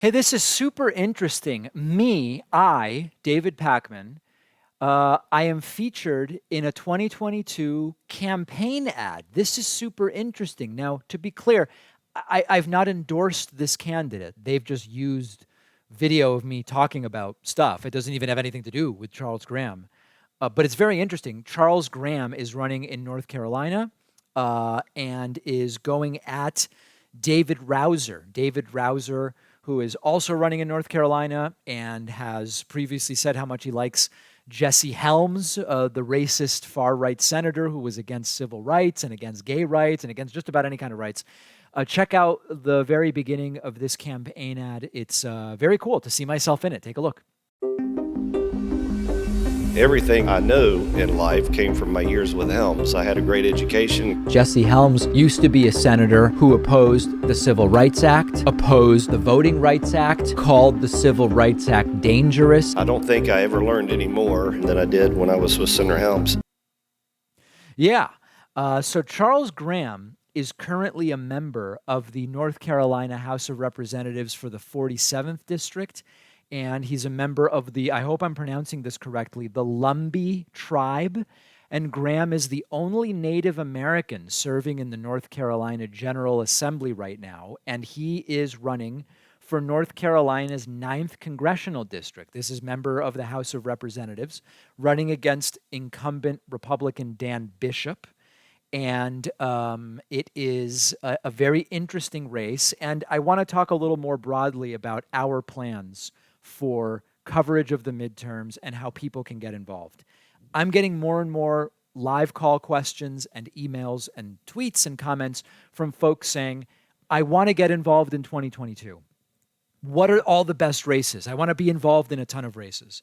Hey, this is super interesting. David Pakman, I am featured in a 2022 campaign ad. This is super interesting. Now, to be clear, I've not endorsed this candidate. They've just used video of me talking about stuff. It doesn't even have anything to do with Charles Graham. But it's very interesting. Charles Graham is running in North Carolina and is going at David Rouser. David Rouser, who is also running in North Carolina and has previously said how much he likes Jesse Helms, the racist far right senator who was against civil rights and against gay rights and against just about any kind of rights. Check out the very beginning of this campaign ad. It's very cool to see myself in it. Take a look. Everything I know in life came from my years with Helms. I had a great education. Jesse Helms used to be a senator who opposed the Civil Rights Act, opposed the Voting Rights Act, called the Civil Rights Act dangerous. I don't think I ever learned any more than I did when I was with Senator Helms. Yeah. So Charles Graham is currently a member of the North Carolina House of Representatives for the 47th District. And he's a member of the, I hope I'm pronouncing this correctly, the Lumbee tribe. And Graham is the only Native American serving in the North Carolina General Assembly right now. And he is running for North Carolina's 9th Congressional District. This is member of the House of Representatives, running against incumbent Republican Dan Bishop. And it is a very interesting race. And I want to talk a little more broadly about our plans for coverage of the midterms and how people can get involved. I'm getting more and more live call questions and emails and tweets and comments from folks saying, I want to get involved in 2022. What are all the best races? I want to be involved in a ton of races.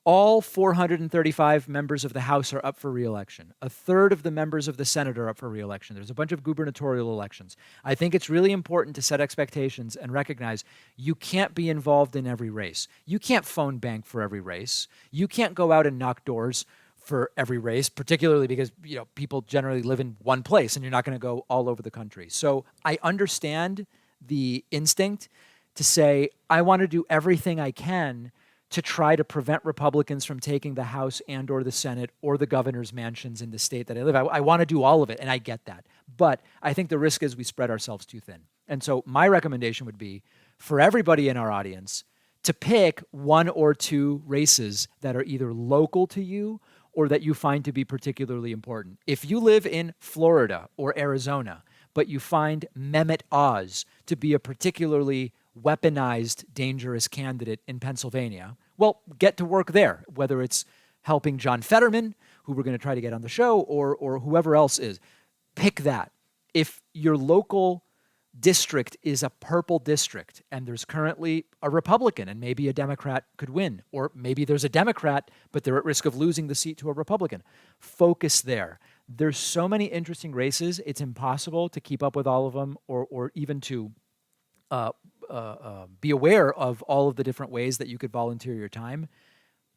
All 435 members of the House are up for re-election. A third of the members of the Senate are up for re-election. There's a bunch of gubernatorial elections. I think it's really important to set expectations and recognize you can't be involved in every race. You can't phone bank for every race. You can't go out and knock doors for every race, particularly because people generally live in one place and you're not going to go all over the country. So I understand the instinct to say, I want to do everything I can to try to prevent Republicans from taking the House and or the Senate or the governor's mansions in the state that I live. I want to do all of it, and I get that. But I think the risk is we spread ourselves too thin. And so my recommendation would be for everybody in our audience to pick one or two races that are either local to you or that you find to be particularly important. If you live in Florida or Arizona, but you find Mehmet Oz to be a particularly weaponized, dangerous candidate in Pennsylvania, well, get to work there, whether it's helping John Fetterman, who we're going to try to get on the show, or whoever else is. Pick that. If your local district is a purple district and there's currently a Republican and maybe a Democrat could win, or maybe there's a Democrat, but they're at risk of losing the seat to a Republican, focus there. There's so many interesting races, it's impossible to keep up with all of them or even to be aware of all of the different ways that you could volunteer your time.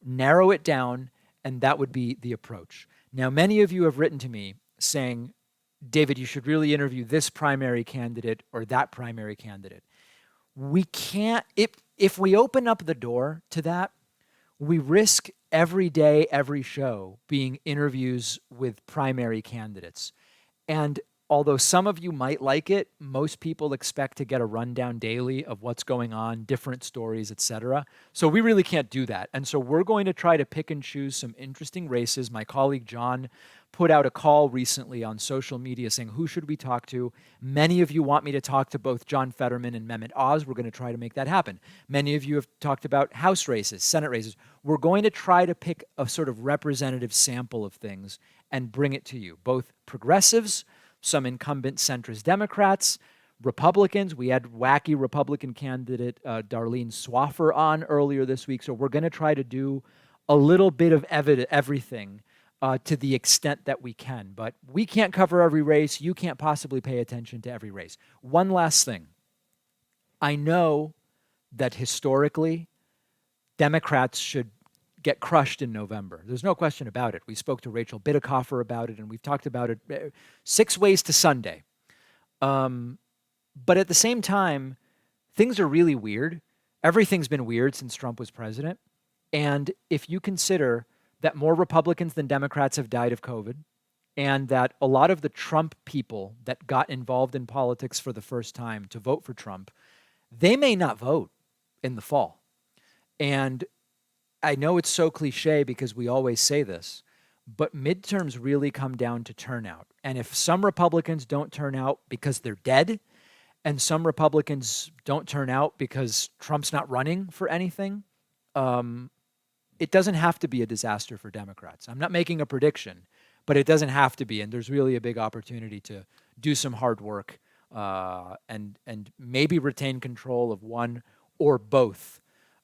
Narrow it down, and that would be the approach. Now, many of you have written to me saying, David, you should really interview this primary candidate or that primary candidate. We can't, if we open up the door to that, we risk every day, every show being interviews with primary candidates. And although some of you might like it, most people expect to get a rundown daily of what's going on, different stories, etc. So we really can't do that. And so we're going to try to pick and choose some interesting races. My colleague John put out a call recently on social media saying, who should we talk to? Many of you want me to talk to both John Fetterman and Mehmet Oz. We're going to try to make that happen. Many of you have talked about House races, Senate races. We're going to try to pick a sort of representative sample of things and bring it to you, both progressives, some incumbent centrist Democrats, Republicans. We had wacky Republican candidate Darlene Swaffer on earlier this week. So we're going to try to do a little bit of everything to the extent that we can. But we can't cover every race. You can't possibly pay attention to every race. One last thing. I know that historically, Democrats should get crushed in November. There's no question about it. We spoke to Rachel Bidikofer about it, and we've talked about it 6 ways to Sunday. But at the same time, things are really weird. Everything's been weird since Trump was president. And if you consider that more Republicans than Democrats have died of COVID, and that a lot of the Trump people that got involved in politics for the first time to vote for Trump, they may not vote in the fall. And I know it's so cliche because we always say this, but midterms really come down to turnout. And if some Republicans don't turn out because they're dead, and some Republicans don't turn out because Trump's not running for anything, it doesn't have to be a disaster for Democrats. I'm not making a prediction, but it doesn't have to be. And there's really a big opportunity to do some hard work and maybe retain control of one or both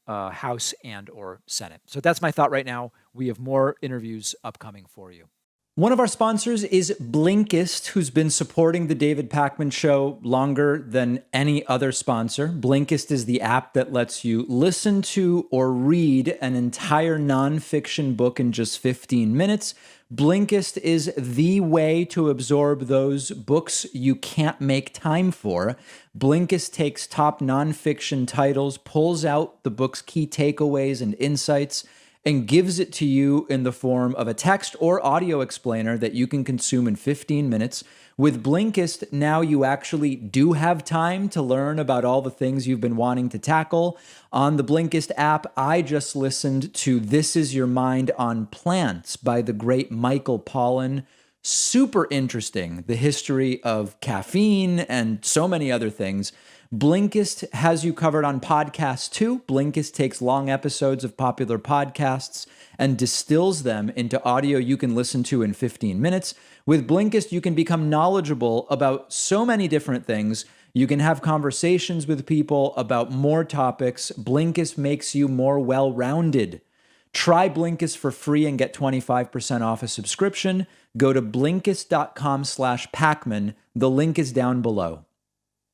House and or Senate. So that's my thought right now. We have more interviews upcoming for you. One of our sponsors is Blinkist, who's been supporting the David Pakman Show longer than any other sponsor. Blinkist is the app that lets you listen to or read an entire nonfiction book in just 15 minutes. Blinkist is the way to absorb those books you can't make time for. Blinkist takes top nonfiction titles, pulls out the book's key takeaways and insights, and gives it to you in the form of a text or audio explainer that you can consume in 15 minutes. With Blinkist, now you actually do have time to learn about all the things you've been wanting to tackle. On the Blinkist app, I just listened to This Is Your Mind on Plants by the great Michael Pollan. Super interesting, the history of caffeine and so many other things. Blinkist has you covered on podcasts too. Blinkist takes long episodes of popular podcasts and distills them into audio you can listen to in 15 minutes. With Blinkist, you can become knowledgeable about so many different things. You can have conversations with people about more topics. Blinkist makes you more well-rounded. Try Blinkist for free and get 25% off a subscription. Go to Blinkist.com/Pakman. The link is down below.